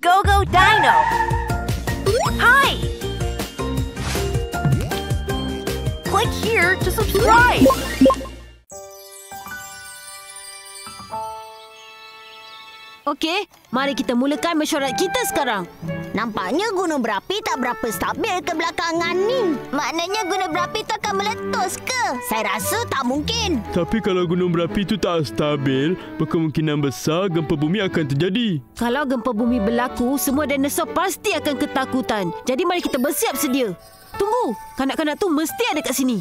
Go Go Dino! Hi! Click here to subscribe! Okey, mari kita mulakan mesyuarat kita sekarang. Nampaknya gunung berapi tak berapa stabil kebelakangan ni. Maknanya gunung berapi tu akan meletus ke? Saya rasa tak mungkin. Tapi kalau gunung berapi itu tak stabil, berkemungkinan besar gempa bumi akan terjadi. Kalau gempa bumi berlaku, semua dinosaur pasti akan ketakutan. Jadi mari kita bersiap sedia. Tunggu, kanak-kanak tu mesti ada kat sini.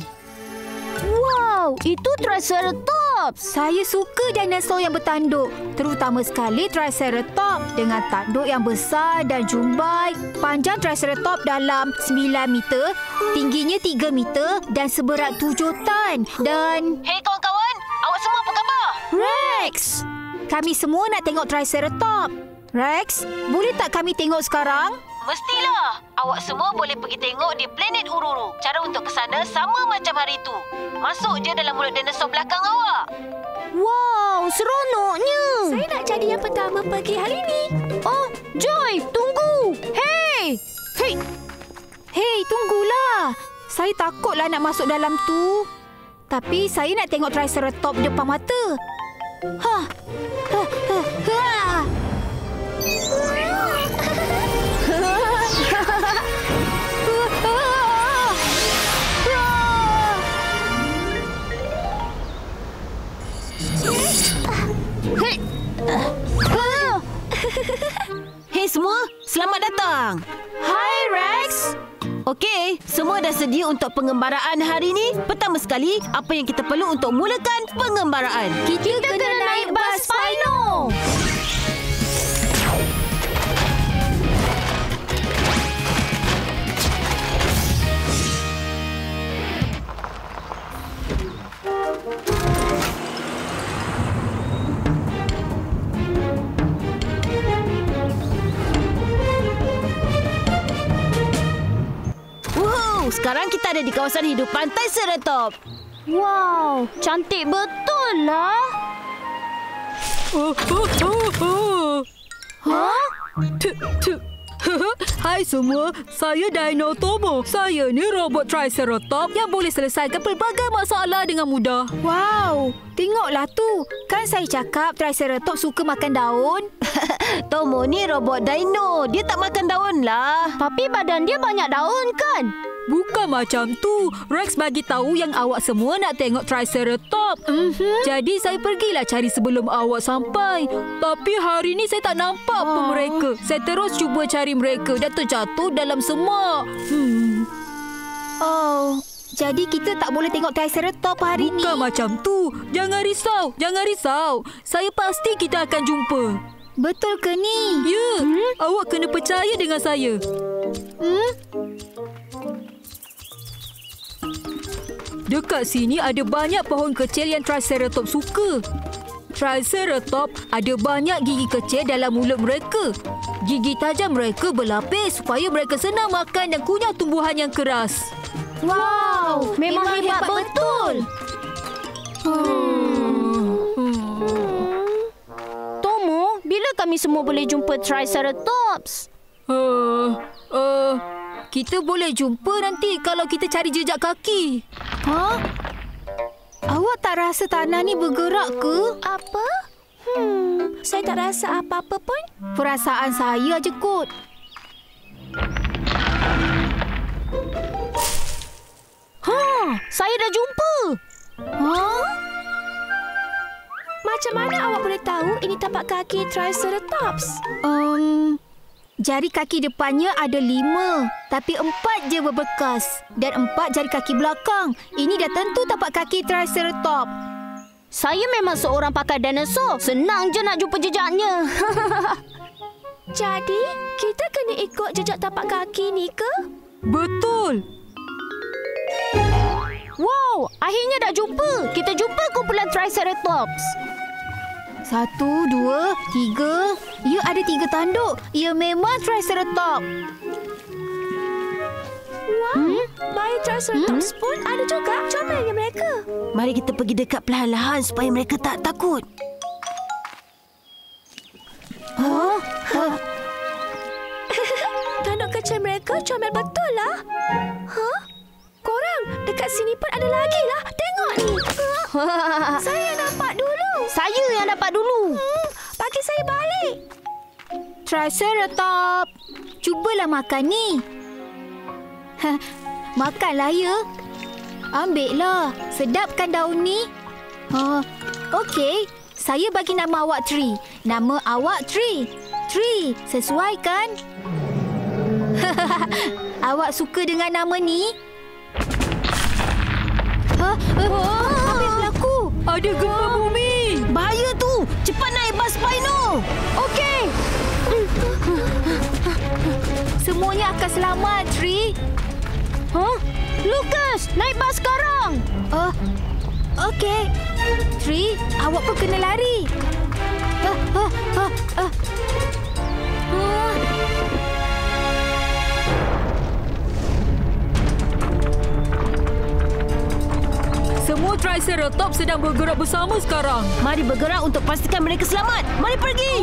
Wow, itu Triceratops. Saya suka dinosaur yang bertanduk, terutama sekali Triceratops dengan tanduk yang besar dan jumbai. Panjang Triceratops dalam 9 meter, tingginya 3 meter dan seberat 7 tan. Dan... Hei kawan-kawan, awak semua apa khabar? Rex! Kami semua nak tengok Triceratops. Rex, boleh tak kami tengok sekarang? Mestilah. Awak semua boleh pergi tengok di planet Ururu. Cara untuk ke sana sama macam hari itu. Masuk je dalam mulut dinosaur belakang awak. Wow, seronoknya. Saya nak jadi yang pertama pergi hari ini. Oh, Joy, tunggu. Hey! Hei, tunggulah. Saya takutlah nak masuk dalam tu. Tapi saya nak tengok Triceratops depan mata. Ha. Hei semua, selamat datang. Hai Rex. Okey, semua dah sedia untuk pengembaraan hari ini? Pertama sekali, apa yang kita perlu untuk mulakan pengembaraan? Kita kena naik bas Spino. Sekarang kita ada di kawasan hidupan Triceratops. Wow, cantik betul lah. Hai semua, saya Dino Tomo. Saya ni robot Triceratops yang boleh selesaikan pelbagai masalah dengan mudah. Wow, tengoklah tu. Kan saya cakap Triceratops suka makan daun? Tomo ni robot dino. Dia tak makan daun lah. Tapi badan dia banyak daun kan? Bukan macam tu. Rex bagi tahu yang awak semua nak tengok Triceratops. Jadi saya pergilah cari sebelum awak sampai. Tapi hari ni saya tak nampak pun mereka. Saya terus cuba cari mereka dan terjatuh dalam semak. Oh, jadi kita tak boleh tengok Triceratops hari ni. Bukan macam tu. Jangan risau, jangan risau. Saya pasti kita akan jumpa. Betul ke ni? Ya, awak kena percaya dengan saya. Dekat sini ada banyak pohon kecil yang Triceratops suka. Triceratops ada banyak gigi kecil dalam mulut mereka. Gigi tajam mereka berlapis supaya mereka senang makan dan kunyah tumbuhan yang keras. Wow, memang hebat betul. Tomo, bila kami semua boleh jumpa Triceratops? Kita boleh jumpa nanti kalau kita cari jejak kaki. Awak tak rasa tanah ni bergerak ke? Apa? Saya tak rasa apa-apa pun. Perasaan saya je kot. Saya dah jumpa. Macam mana awak boleh tahu ini tapak kaki Triceratops? Jari kaki depannya ada 5, tapi 4 je berbekas. Dan 4 jari kaki belakang. Ini dah tentu tapak kaki Triceratops. Saya memang seorang pakar dinosaur. Senang je nak jumpa jejaknya. Jadi, kita kena ikut jejak tapak kaki ni ke? Betul. Wow, akhirnya dah jumpa. Kita jumpa kumpulan Triceratops. 1, 2, 3. Ya, ada 3 tanduk. Ia memang Triceratops. Wow, bayi Triceratops pun ada juga. Comelnya mereka. Mari kita pergi dekat perlahan-lahan supaya mereka tak takut. Cepat ada lagi lah. Tengok ni. Saya yang nampak dulu. Saya yang dapat dulu. Bagi saya balik. Triceratops, cubalah makan ni. Makanlah ya. Ambillah. Sedap kan daun ni? Okey. Saya bagi nama awak Tree. Nama awak Tree. Tree, sesuai kan? Awak suka dengan nama ni? Apa yang berlaku? Ada gempa bumi. Bahaya tu. Cepat naik bas Spino. Okey. Semuanya akan selamat, Tree. Lucas, naik bas sekarang. Okey. Tree, awak pun kena lari. Semua Triceratops sedang bergerak bersama sekarang. Mari bergerak untuk pastikan mereka selamat. Mari pergi.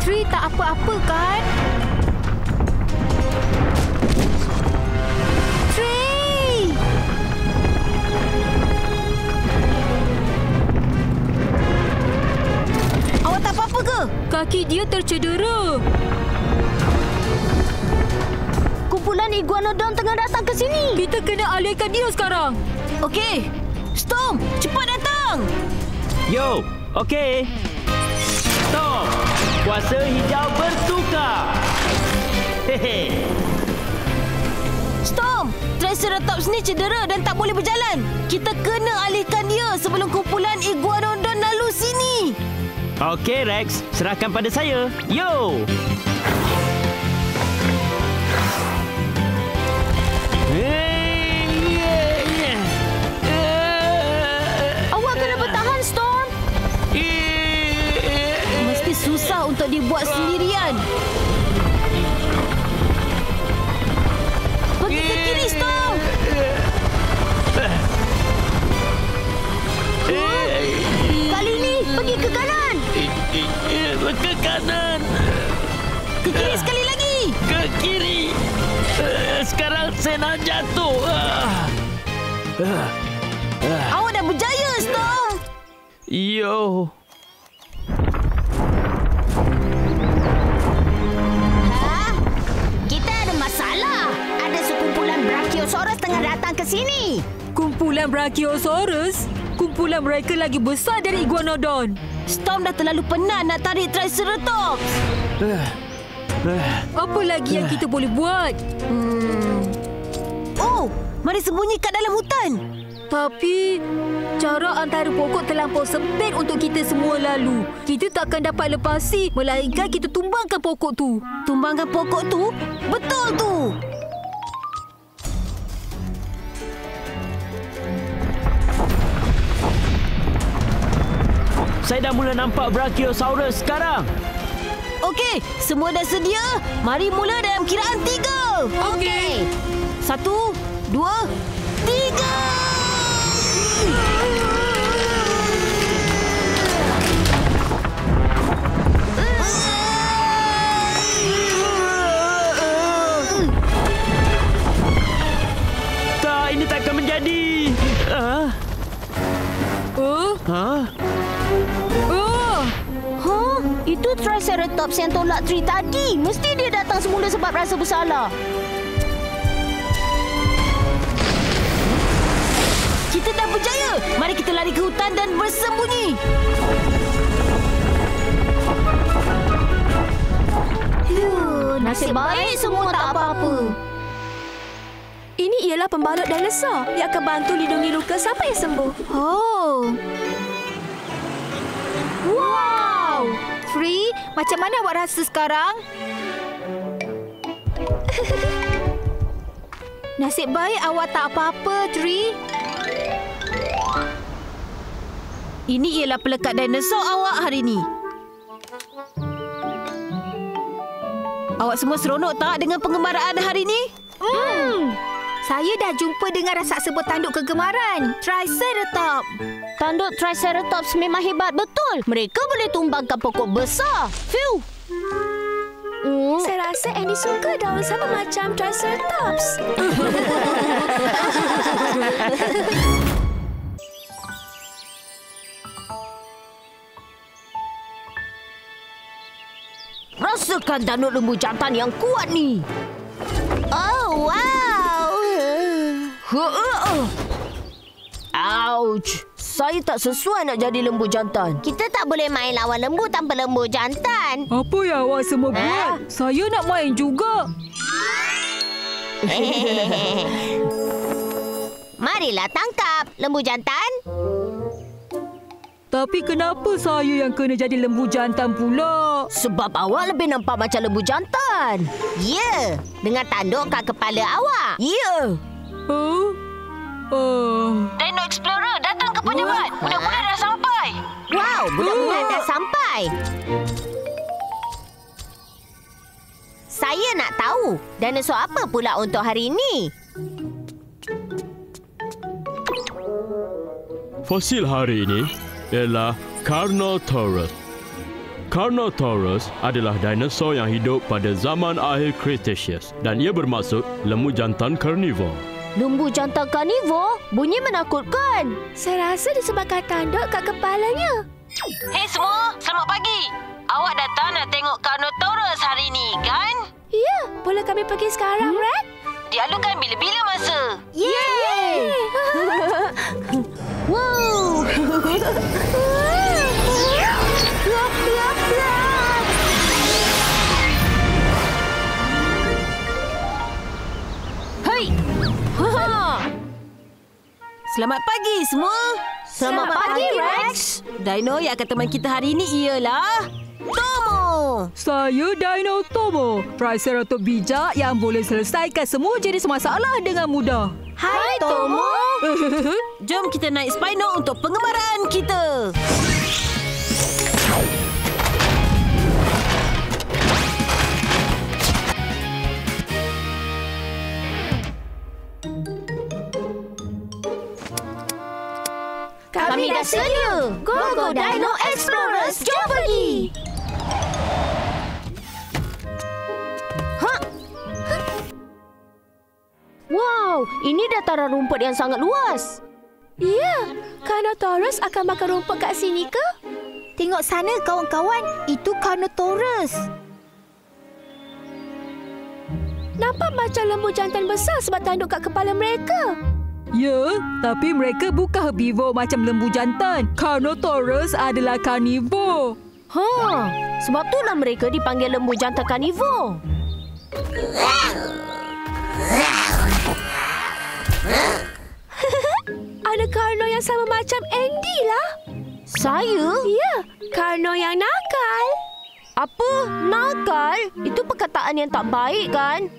Tree tak apa-apa kan? Tree! Awak tak apa-apa ke? Kaki dia tercedera. Kumpulan iguanodon tengah datang ke sini. Kita kena alihkan dia sekarang. Okey. Storm, cepat datang. Yo, okey. Stop. Kuasa hijau bertukar. Hehe. Storm, Triceratops ni cedera dan tak boleh berjalan. Kita kena alihkan dia sebelum kumpulan iguanodon lalu sini. Okey, Rex. Serahkan pada saya. Yo. Awak kena bertahan, Storm. Mesti susah untuk dibuat sendirian. Pergi ke kiri, Storm. Kali ni, pergi ke kanan. Ke kanan. Ke kiri sekali lagi. Ke kiri. Sekarang saya nak jatuh. Awak dah berjaya, Storm. Yo. Kita ada masalah. Ada sekumpulan Brachiosaurus tengah datang ke sini. Kumpulan Brachiosaurus? Kumpulan mereka lagi besar dari iguanodon. Storm dah terlalu penat nak tarik Triceratops. Apa lagi yang kita boleh buat? Oh, mari sembunyi kat dalam hutan. Tapi jarak antara pokok terlampau sempit untuk kita semua lalu. Kita takkan dapat lepasi melainkan kita tumbangkan pokok tu. Tumbangkan pokok tu? Betul tu. Saya dah mula nampak Brachiosaurus sekarang. Okey, semua dah sedia? Mari mula dalam kiraan 3. Okey. 1, 2, 3. Tak, ini takkan menjadi. Itu Triceratops yang tolak Tree tadi. Mesti dia datang semula sebab rasa bersalah. Kita dah berjaya. Mari kita lari ke hutan dan bersembunyi. Nasib baik semua tak apa-apa. Ini ialah pembalut dinosaur yang akan bantu lindungi luka sampai sembuh. Oh. Wow! Tree, macam mana awak rasa sekarang? Nasib baik awak tak apa-apa, Tree. Ini ialah pelekat dinosaur awak hari ini. Awak semua seronok tak dengan pengembaraan hari ini? Saya dah jumpa dengan raksasa bertanduk kegemaran, Triceratops. Tanduk Triceratops memang hebat betul. Mereka boleh tumbangkan pokok besar. Phew! Saya rasa Andy suka daun sama macam Triceratops. Rasakan tanduk lembu jantan yang kuat ni. Oh, wow. Ouch. Saya tak sesuai nak jadi lembu jantan. Kita tak boleh main lawan lembu tanpa lembu jantan. Apa yang awak semua buat? Saya nak main juga. Marilah tangkap lembu jantan. Tapi kenapa saya yang kena jadi lembu jantan pula? Sebab awak lebih nampak macam lembu jantan. Ya, dengan tanduk kat kepala awak. Ya. Dino Explorer datang ke pejabat. Budak-budak dah sampai. Wow, budak-budak dah sampai. Saya nak tahu, dinosaur apa pula untuk hari ini? Fosil hari ini ialah Carnotaurus. Carnotaurus adalah dinosaur yang hidup pada zaman akhir Cretaceous dan ia bermaksud lembu jantan karnivor. Lembu jantan karnivor? Bunyi menakutkan. Saya rasa disebabkan tanduk kat kepalanya. Hei semua, selamat pagi. Awak datang nak tengok Carnotaurus hari ini, kan? Ya, boleh kami pergi sekarang, Red? Dialukan bila-bila masa. Yeay! Wow! Hei! Selamat pagi semua. Selamat pagi, Rex. Dino yang akan teman kita hari ini ialah Tomo. Saya Dino Tomo, Triceratops bijak yang boleh selesaikan semua jenis masalah dengan mudah. Hai Tomo. Jom kita naik Spino untuk pengembaraan kita. Kami dah sedia. Go Dino Explorers, jom pergi. Wow, ini dataran rumput yang sangat luas. Ya, Carnotaurus akan makan rumput kat sini ke? Tengok sana kawan-kawan, itu Carnotaurus. Nampak macam lembu jantan besar sebab tanduk kat kepala mereka. Ya, tapi mereka bukan herbivor macam lembu jantan. Carnotaurus adalah karnivor. Sebab itulah mereka dipanggil lembu jantan karnivor. Ada Carno yang sama macam Andy lah. Saya? Ya, Carno yang nakal. Apa? Nakal? Itu perkataan yang tak baik kan?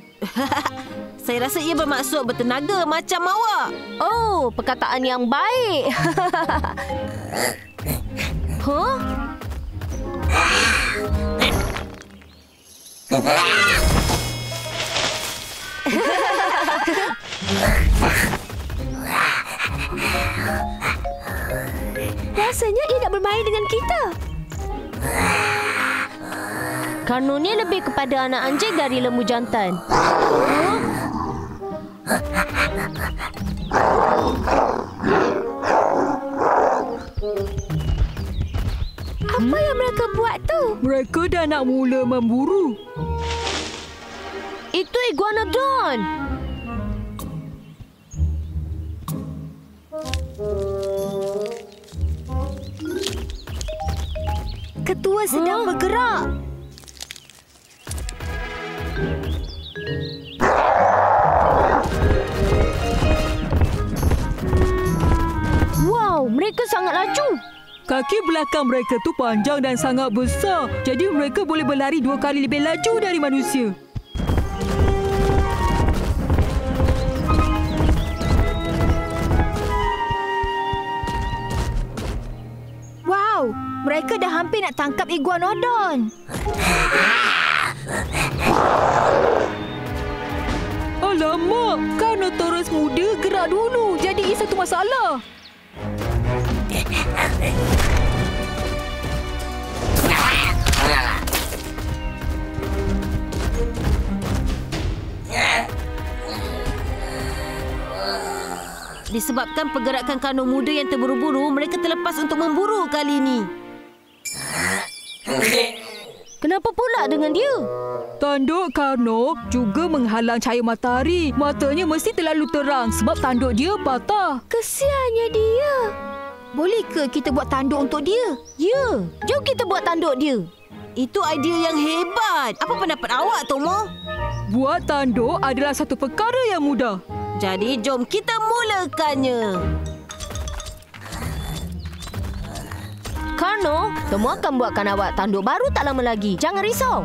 Saya rasa ia bermaksud bertenaga macam awak. Oh, perkataan yang baik. Rasanya ia nak bermain dengan kita. Carno ni lebih kepada anak anjing dari lembu jantan. Apa yang mereka buat tu? Mereka dah nak mula memburu. Itu iguanodon. Ketua sedang bergerak. Wow, mereka sangat laju. Kaki belakang mereka tu panjang dan sangat besar. Jadi mereka boleh berlari 2 kali lebih laju dari manusia. Wow, mereka dah hampir nak tangkap iguanodon. Alamak, Carnotaurus muda gerak dulu. Jadi ia satu masalah. Disebabkan pergerakan Karno muda yang terburu-buru, mereka terlepas untuk memburu kali ini. Kenapa pula dengan dia? Tanduk Karno juga menghalang cahaya matahari. Matanya mesti terlalu terang sebab tanduk dia patah. Kesiannya dia. Boleh ke kita buat tanduk untuk dia? Ya, jom kita buat tanduk dia. Itu idea yang hebat. Apa pendapat awak, Tomo? Buat tanduk adalah satu perkara yang mudah. Jadi, jom kita mulakannya. Karno, Tomo akan buatkan awak tanduk baru tak lama lagi. Jangan risau.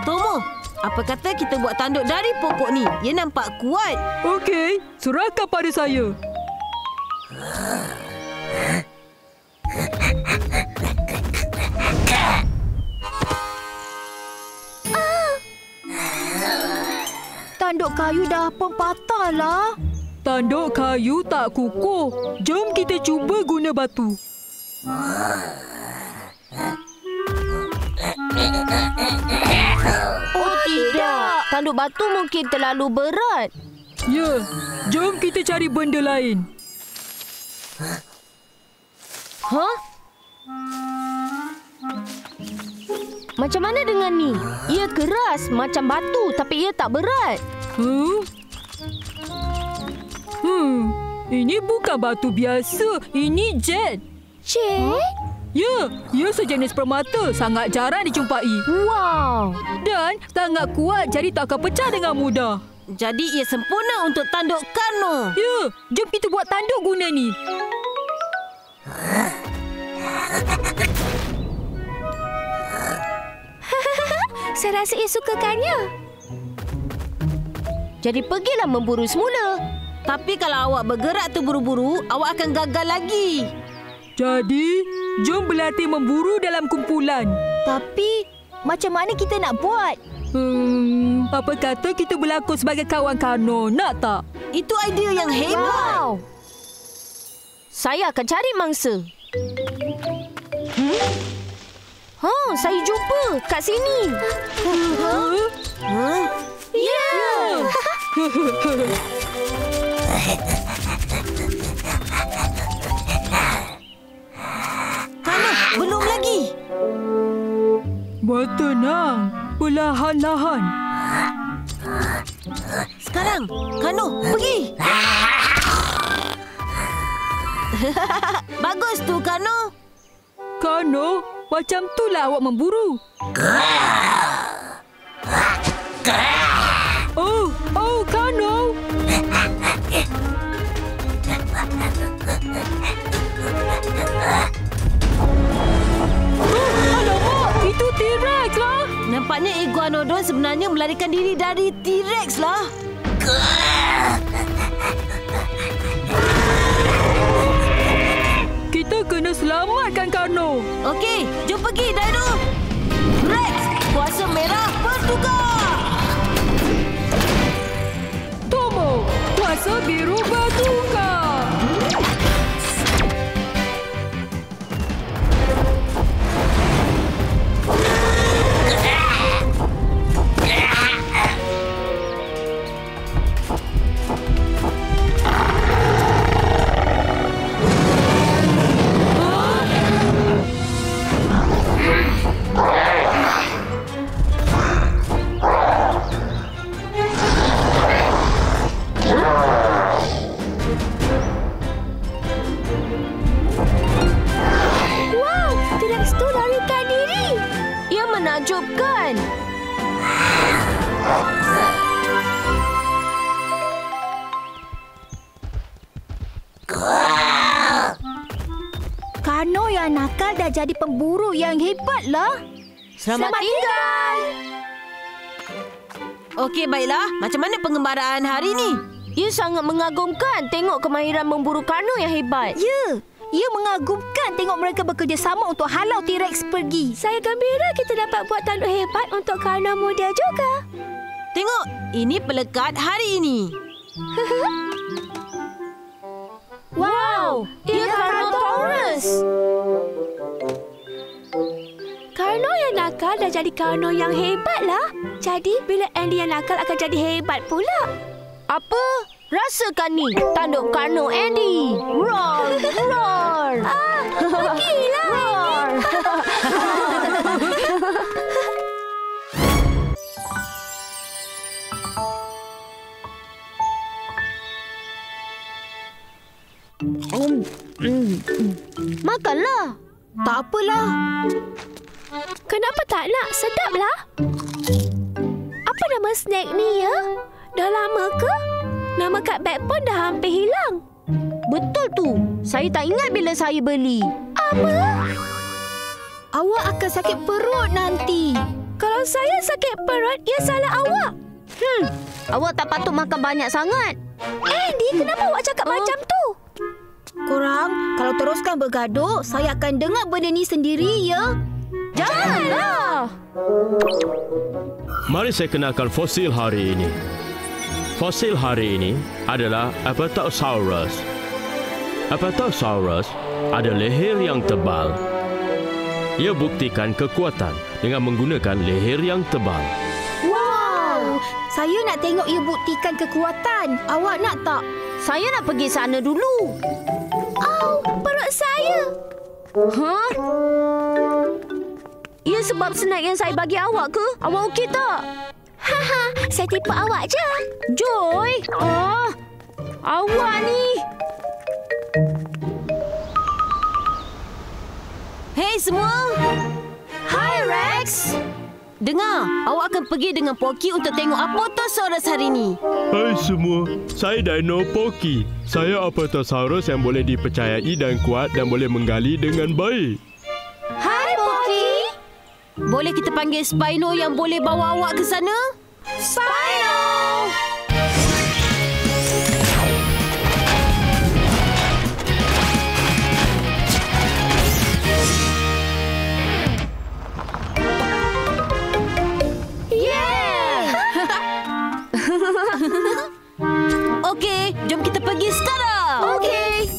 Tomo, apa kata kita buat tanduk dari pokok ni? Ia nampak kuat. Okey, serahkan pada saya. Tanduk kayu dah pun patah lah. Tanduk kayu tak kukuh. Jom kita cuba guna batu. Oh tidak, tanduk batu mungkin terlalu berat. Ya, jom kita cari benda lain. Hah? Macam mana dengan ni? Ia keras macam batu tapi ia tak berat. Ini bukan batu biasa. Ini jet. Jet? Ya, ia sejenis permata. Sangat jarang dijumpai. Wow. Dan sangat kuat jadi tak akan pecah dengan mudah. Jadi ia sempurna untuk tanduk Karno. Ya, jom kita buat tanduk guna ni. Saya rasa ia sukakannya. Jadi pergilah memburu semula. Tapi kalau awak bergerak terburu-buru, awak akan gagal lagi. Jadi, jom berlatih memburu dalam kumpulan. Tapi, macam mana kita nak buat? Apa kata kita berlakon sebagai kawan Karno, nak tak? Itu idea yang hebat. Wow. Saya akan cari mangsa. Saya jumpa kat sini. Ya. Karno, belum lagi. Buat tenang, perlahan-lahan. Sekarang, Karno, pergi. Bagus tu, Karno. Karno, macam itulah awak memburu. Oh, Karno. Alamak, itu T-Rex lah. Nampaknya Iguanodon sebenarnya melarikan diri dari T-Rex lah. Kita kena selamatkan Karno. Okey, jom pergi, Dino. Rex, kuasa merah bertukar. Tomo, kuasa biru bertukar. Menakjubkan. Karno yang nakal dah jadi pemburu yang hebatlah. Selamat tinggal. Okey, baiklah. Macam mana pengembaraan hari ini? Ia sangat mengagumkan tengok kemahiran memburu Karno yang hebat. Ya, ia mengagumkan tengok mereka bekerjasama untuk halau T-Rex pergi. Saya gembira kita dapat buat tanduk hebat untuk Karno muda juga. Tengok, Ini pelekat hari ini. Wow, ia Carnotaurus. Carno yang nakal dah jadi Carno yang hebat lah. Jadi bila Andy yang nakal akan jadi hebat pula. Apa? Rasakan ni, tanduk Carno Andy. Roar, roar. Pergilah. Roar. Makanlah. Tak apalah. Kenapa tak nak? Sedaplah. Apa nama snack ni ya? Dah lama ke? Nama kat beg pun dah hampir hilang. Betul tu. Saya tak ingat bila saya beli. Apa? Awak akan sakit perut nanti. Kalau saya sakit perut, ia salah awak. Awak tak patut makan banyak sangat. Andy, kenapa awak cakap macam tu? Korang, kalau teruskan bergaduh, saya akan dengar benda ni sendiri, ya? Janganlah. Mari saya kenalkan fosil hari ini. Fosil hari ini adalah Apatosaurus. Apatosaurus ada leher yang tebal. Ia buktikan kekuatan dengan menggunakan leher yang tebal. Wow! Saya nak tengok ia buktikan kekuatan. Awak nak tak? Saya nak pergi sana dulu. Perut saya. Ia sebab snack yang saya bagi awak ke? Awak okey tak? Haha, saya tipu awak je. Joy! Awak ni. Hei semua. Hi Rex. Dengar, awak akan pergi dengan Poki untuk tengok Apatosaurus hari ini. Hai semua, saya Dino Poki. Saya Apatosaurus yang boleh dipercayai dan kuat dan boleh menggali dengan baik. Hi Poki. Boleh kita panggil Spino yang boleh bawa awak ke sana? Spino. Okey, jom kita pergi sekarang. Okey.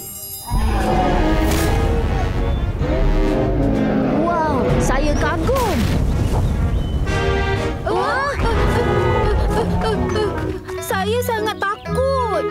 Wow, saya kagum. Saya sangat takut.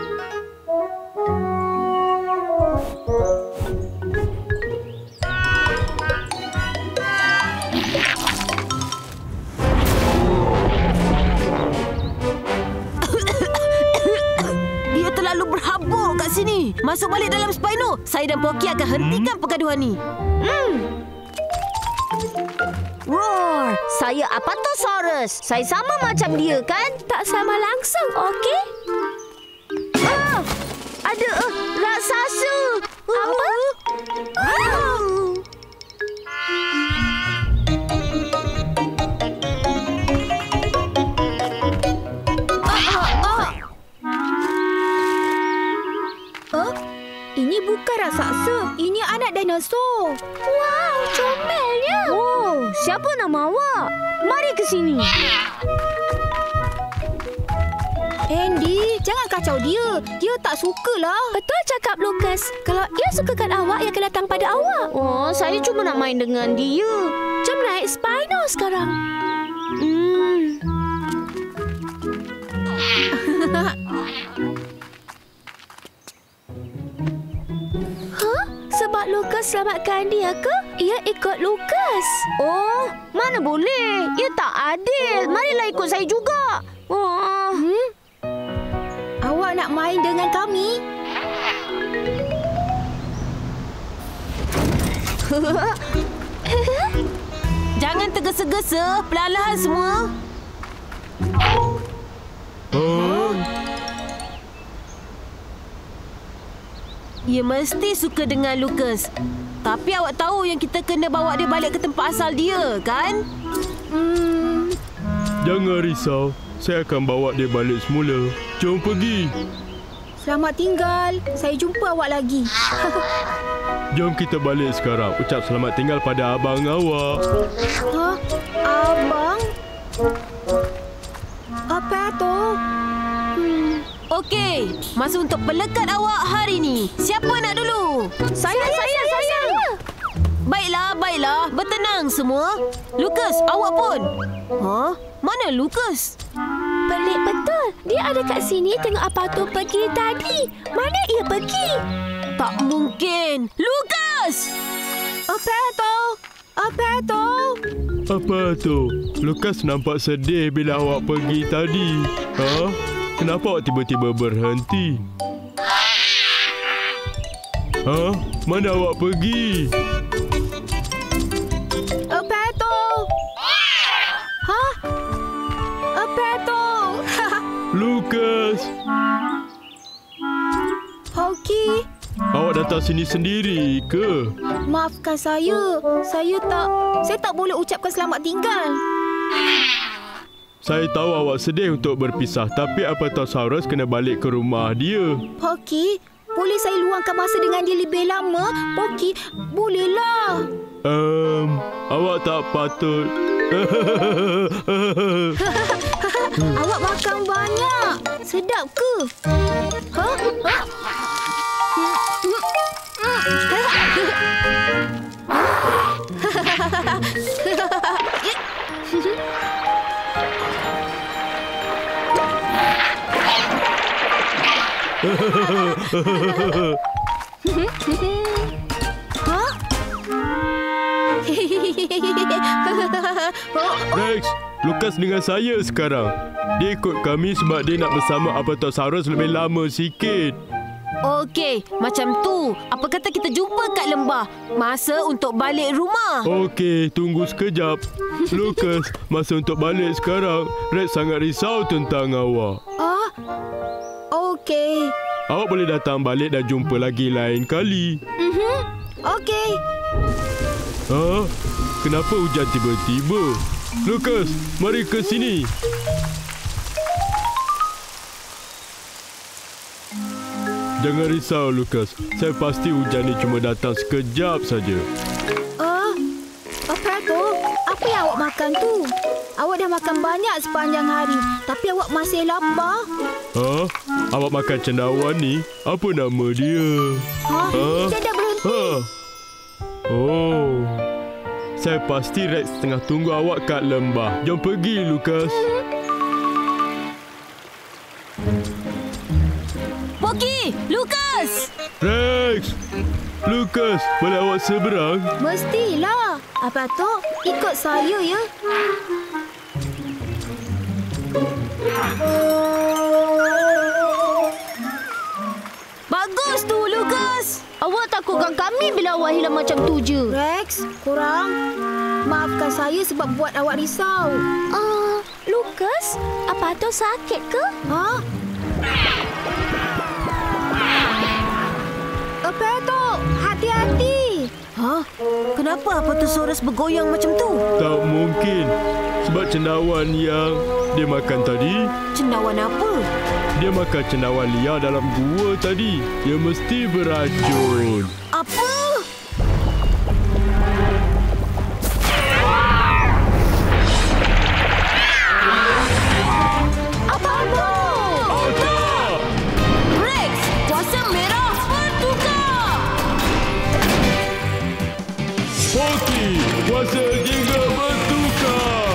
Dia terlalu berhabuk kat sini. Masuk balik dalam Spino. Saya dan Poki akan hentikan pergaduhan ni. Roar! Saya Apatosaurus. Saya sama macam dia kan? Tak sama langsung, okey? Ada raksasa. Apa? Ini bukan raksasa. Ini anak dinosaur. Wow, comelnya. Oh, siapa nama awak? Mari ke sini. Andy, jangan kacau dia. Dia tak sukalah. Betul cakap Lucas. Kalau ia sukakan awak, ia akan datang pada awak. Oh, saya cuma nak main dengan dia. Jom naik Spino sekarang. Sebab Lucas selamatkan dia ke? Ia ikut Lucas. Oh, mana boleh. Ia tak adil. Marilah ikut saya juga. Awak nak main dengan kami? Jangan tergesa-gesa. Perlahan semua. Ia mesti suka dengan Lucas. Tapi awak tahu yang kita kena bawa dia balik ke tempat asal dia, kan? Jangan risau. Saya akan bawa dia balik semula. Jom pergi. Selamat tinggal. Saya jumpa awak lagi. Jom kita balik sekarang. Ucap selamat tinggal pada abang awak. Abang? Apa tu? Okey, masa untuk pelekat awak hari ni. Siapa nak dulu? Saya. Baiklah. Bertenang semua. Lucas, awak pun. Mana Lucas? Pelik betul. Dia ada kat sini tengok apa tu pergi tadi. Mana ia pergi? Tak mungkin. Lucas! Apa tu? Lucas nampak sedih bila awak pergi tadi. Kenapa awak tiba-tiba berhenti? Mana awak pergi? Apa tu? Lucas! Poki, Awak datang sini sendiri ke? maafkan saya. Saya tak boleh ucapkan selamat tinggal. Saya tahu awak sedih untuk berpisah, tapi Apatosaurus kena balik ke rumah dia. Poki, boleh saya luangkan masa dengan dia lebih lama? Poki, bolehlah. Awak tak patut. Awak makan banyak. Sedap ke? Rex, Lucas dengan saya sekarang. Dia ikut kami sebab dia nak bersama Apatosaurus lebih lama sikit. Okey, macam tu. Apa kata kita jumpa kat lembah? Masa untuk balik rumah. Okey, tunggu sekejap. Lucas, masa untuk balik sekarang. Rex sangat risau tentang awak. Okey. Awak boleh datang balik dan jumpa lagi lain kali. Okey. Kenapa hujan tiba-tiba? Lucas, mari ke sini. Jangan risau, Lucas. Saya pasti hujan ni cuma datang sekejap saja. Apa tu? Apa yang awak makan tu? Awak dah makan banyak sepanjang hari, tapi awak masih lapar. Awak makan cendawan ni? Apa nama dia? Dia dah berhenti. Saya pasti Rex tengah tunggu awak kat lembah. Jom pergi, Lucas. Poki, Lucas! Rex! Lucas, boleh awak seberang? Mestilah. Apa tu? Ikut saya, ya. Bagus tu, Lucas! Awak takutkan kami bila awak hilang macam tu je. Rex, kurang. Maafkan saya sebab buat awak risau. Lucas, apa tu sakit ke? Apa tu? Hati-hati. Kenapa Apatosaurus bergoyang macam tu? Tak mungkin. Sebab cendawan yang dia makan tadi. Cendawan apa? Dia makan cendawan liar dalam gua tadi. Dia mesti beracun. Apa? Apa tu? Rex, kuasa merah bertukar! Poki, kuasa jingga bertukar.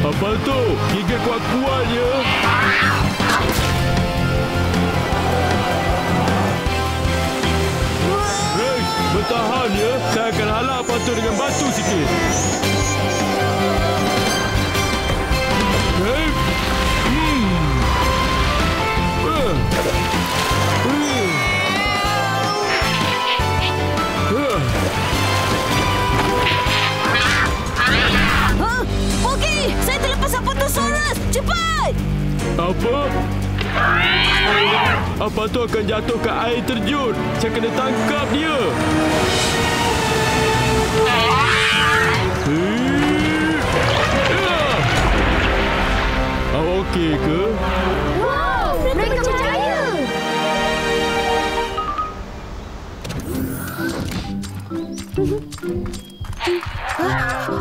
Apa tu? Gigit kuat-kuat je. Rex, bertahan ya. Saya akan halau apa tu dengan batu sikit. Rex. Poki, saya terlepas Apatosaurus! Cepat! Apa? Apa tu akan jatuh ke air terjun? Saya kena tangkap dia. Awak okey ke? Wow, mereka berjaya.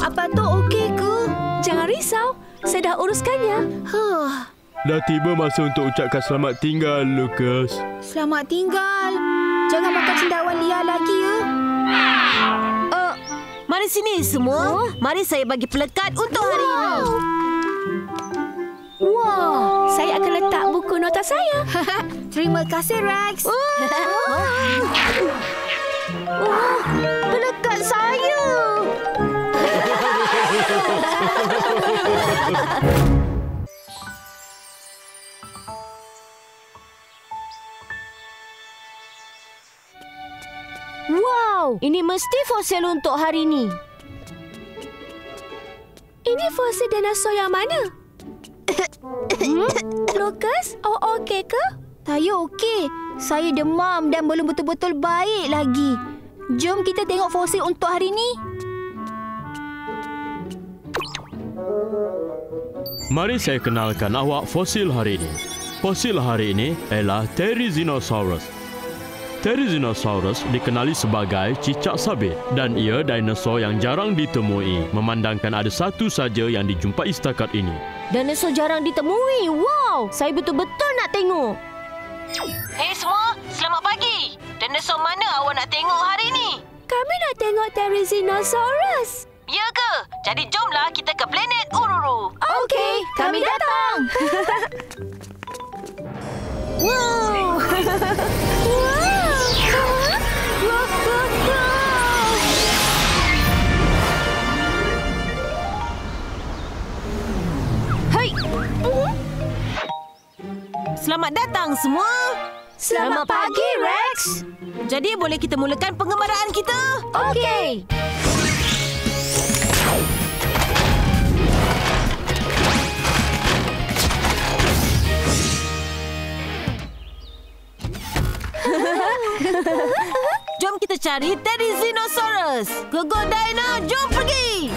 Apa tu okey ke? Jangan risau. Saya dah uruskannya. Dah tiba masa untuk ucapkan selamat tinggal, Lucas. Selamat tinggal. Jangan makan cendawan liar lagi ya. Mari sini semua. Mari saya bagi pelekat untuk hari ini. Wow, saya akan letak buku nota saya. Terima kasih, Rex. Pelekat saya. Wow, ini mesti fosil untuk hari ini. Ini fosil dinosaur yang mana? Lucas, awak okey ke? Saya okey. Saya demam dan belum betul-betul baik lagi. Jom kita tengok fosil untuk hari ini. Mari saya kenalkan awak fosil hari ini. Fosil hari ini ialah Therizinosaurus. Therizinosaurus dikenali sebagai cicak sabit dan ia dinosaur yang jarang ditemui, memandangkan ada satu saja yang dijumpai setakat ini. Dinosaur jarang ditemui. Wow, saya betul-betul nak tengok. Hei semua, selamat pagi. Dinosaur mana awak nak tengok hari ini? Kami nak tengok Therizinosaurus. Ya ke? Jadi jomlah kita ke planet Ururu. Okey, kami datang. Wow. Hai. Selamat datang semua. Selamat pagi, Rex. Jadi boleh kita mulakan pengembaraan kita? Okey. Jom kita cari Therizinosaurus. Go Dino, jom pergi.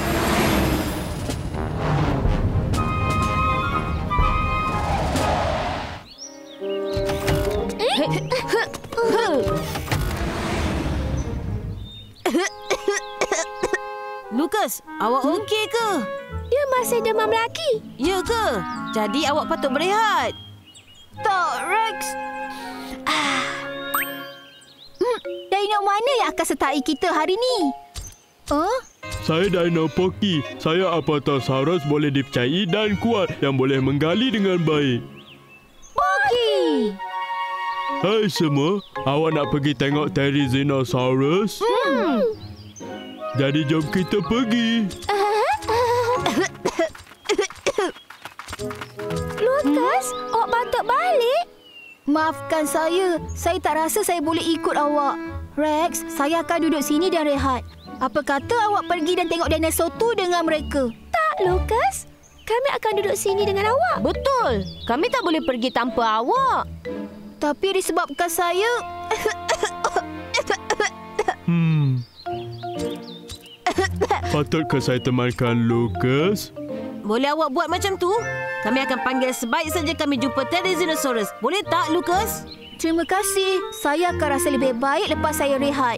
Lucas, awak okey ke? Dia masih demam lagi. Ya ke? Jadi awak patut berehat. Tak, Rex. Dino mana yang akan sertai kita hari ni? Saya Dino Poki. Saya Apatosaurus boleh dipercayai dan kuat yang boleh menggali dengan baik. Poki. Hai semua, awak nak pergi tengok Therizinosaurus? Jadi jom kita pergi. Lucas, awak patut balik. Maafkan saya tak rasa saya boleh ikut awak. Rex, saya akan duduk sini dan rehat. Apa kata awak pergi dan tengok dinosaur tu dengan mereka? Tak, Lucas. Kami akan duduk sini dengan awak. Betul. Kami tak boleh pergi tanpa awak. Tapi disebabkan saya... Patutkah saya temankan Lucas? Boleh awak buat macam tu? Kami akan panggil sebaik saja kami jumpa Therizinosaurus. Boleh tak, Lucas? Terima kasih. Saya akan rasa lebih baik lepas saya rehat.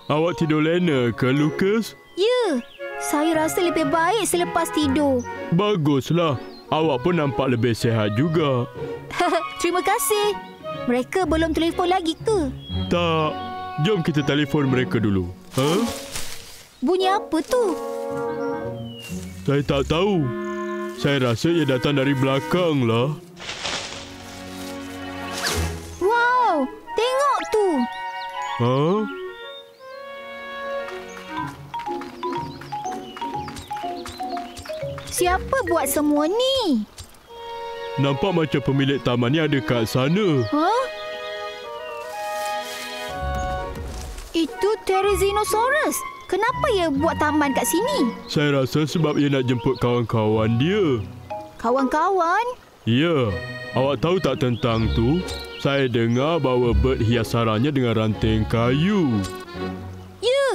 Awak tidur lena ke, Lucas? Ya, saya rasa lebih baik selepas tidur. Baguslah. Awak pun nampak lebih sihat juga. Terima kasih. Mereka belum telefon lagi ke? Tak. Jom kita telefon mereka dulu. Bunyi apa tu? Saya tak tahu. Saya rasa ia datang dari belakang lah. Wow, tengok tu. Siapa buat semua ni? Nampak macam pemilik taman ni ada kat sana. Itu Therizinosaurus. Kenapa ia buat taman kat sini? Saya rasa sebab ia nak jemput kawan-kawan dia. Kawan-kawan? Ya, awak tahu tak tentang tu? Saya dengar bahawa Bert hias sarangnya dengan ranting kayu. Ya,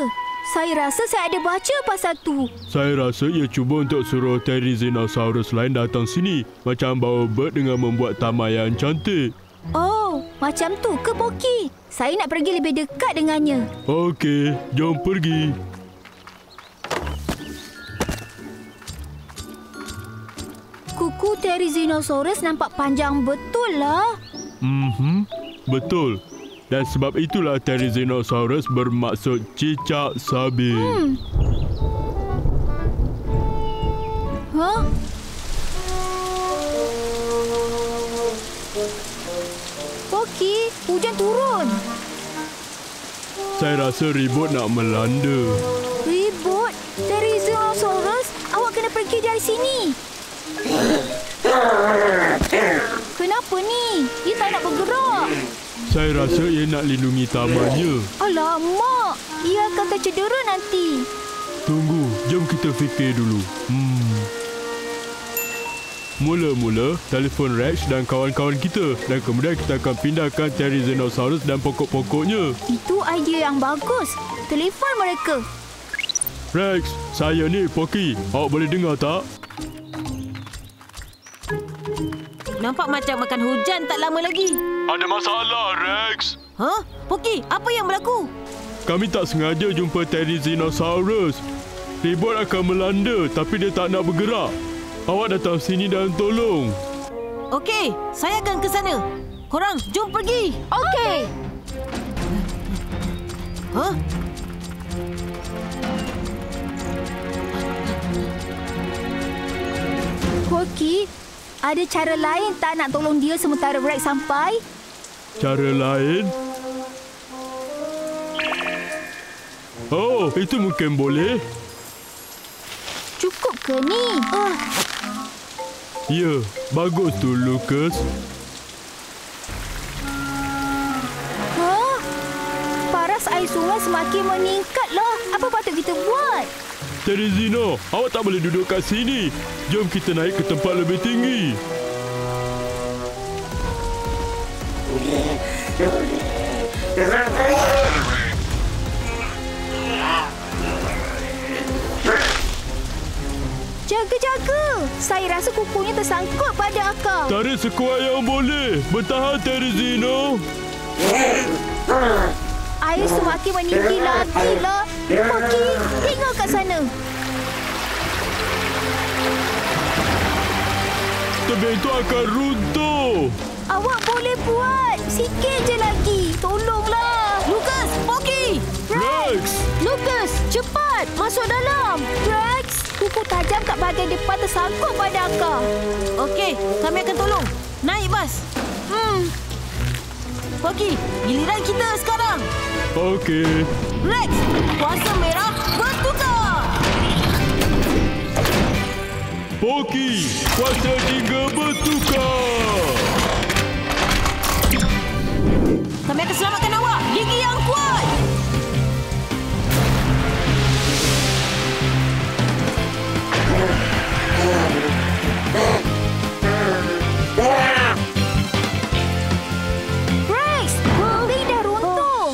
saya rasa saya ada baca pasal tu. Saya rasa ia cuba untuk suruh Therizinosaurus lain datang sini. Macam bawa Bert dengan membuat taman yang cantik. Oh, macam tu ke Poki? Saya nak pergi lebih dekat dengannya. Okey, jom pergi. Kuku Therizinosaurus nampak panjang betul lah. Betul. Dan sebab itulah Therizinosaurus bermaksud cicak sabit. Hah? Poki, hujan turun. Saya rasa ribut nak melanda. Ribut? Therizinosaurus, awak kena pergi dari sini. Kenapa ni? Dia tak nak bergerak. Saya rasa ia nak lindungi tamannya. Alamak, ia akan tercedera nanti. Tunggu, jom kita fikir dulu. Mula-mula, telefon Rex dan kawan-kawan kita. Dan kemudian kita akan pindahkan Therizinosaurus dan pokok-pokoknya. Itu idea yang bagus. Telefon mereka. Rex, saya ni Poki. Awak boleh dengar tak? Nampak macam makan hujan tak lama lagi. Ada masalah, Rex. Hah? Poki, apa yang berlaku? Kami tak sengaja jumpa Therizinosaurus. Ribut akan melanda tapi dia tak nak bergerak. Awak datang sini dan tolong. Okey, saya akan ke sana. Korang, jom pergi. Okey. Hah? Poki, ada cara lain tak nak tolong dia sementara Rex sampai? Cara lain? Oh, itu mungkin boleh. Cukup ke ni? Ya, bagus tu, Lucas. Paras air sungai semakin meningkatlah. Apa patut kita buat? Therizino, awak tak boleh duduk kat sini. Jom kita naik ke tempat lebih tinggi. Jaga-jaga. Saya rasa kukunya tersangkut pada akar. Tarik sekuat yang boleh. Bertahan, Therizino. Air semakin meninggi lagi lah. Poki, tengok kat sana. Tebing itu akan runtuh. Awak boleh buat. Sikit je lagi. Tolonglah. Lucas, Poki! Rex! Lucas, cepat. Masuk dalam. Rex, kuku tajam kat bahagian depan tersangkut pada akar. Okey, kami akan tolong. Naik bas. Poki, giliran kita sekarang. Okey. Rex, kuasa merah bertukar. Poki, kuasa jingga bertukar. Kami akan selamatkan awak. Gigi yang kuat. Rex, building dah runtuh.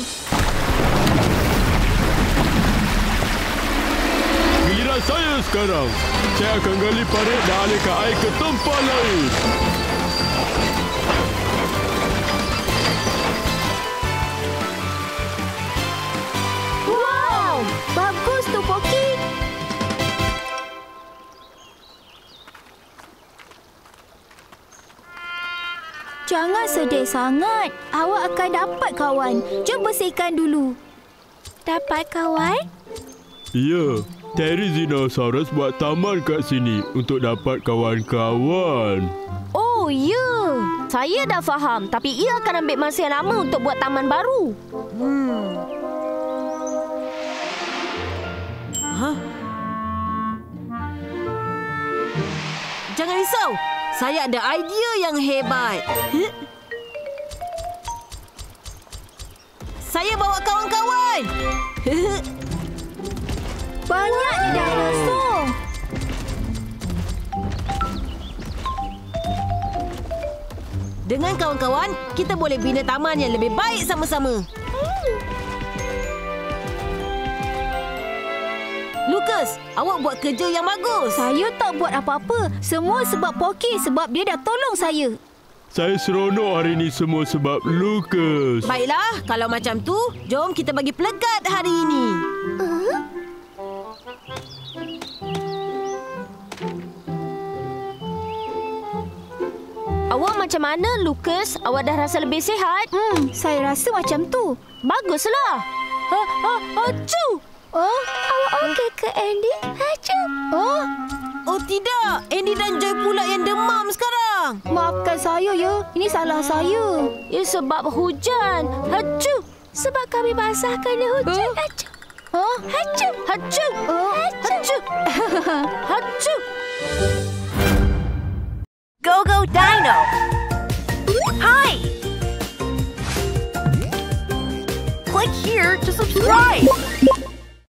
Giliran saya sekarang. Saya akan gali parit dan alihkan air ke tempat lain. Wow, bagus tu Poki. Jangan sedih sangat. Awak akan dapat kawan. Jom bersihkan dulu. Dapat kawan? Ya, Therizinosaurus buat taman kat sini untuk dapat kawan-kawan. Oh, ya. Saya dah faham. Tapi ia akan ambil masa yang lama untuk buat taman baru. Jangan risau. Saya ada idea yang hebat. Saya bawa kawan-kawan. Banyak ni dinosaur. Dengan kawan-kawan, kita boleh bina taman yang lebih baik sama-sama. Lucas, awak buat kerja yang bagus. Saya tak buat apa-apa. Semua sebab Poki sebab dia dah tolong saya. Saya seronok hari ini semua sebab Lucas. Baiklah, kalau macam tu, jom kita bagi pelekat hari ini. Awak macam mana, Lucas? Awak dah rasa lebih sihat? Saya rasa macam tu. Baguslah. Acu! Oh, Awak okey ke, Andy? Acu! Oh tidak, Andy dan Joy pula yang demam sekarang. maafkan saya ya. Ini salah saya. Ya, sebab hujan. Acu! Sebab kami basah kerana hujan. Acu! Acu! Acu! Acu! Acu! Go Go Dino! Hi! Click here to subscribe!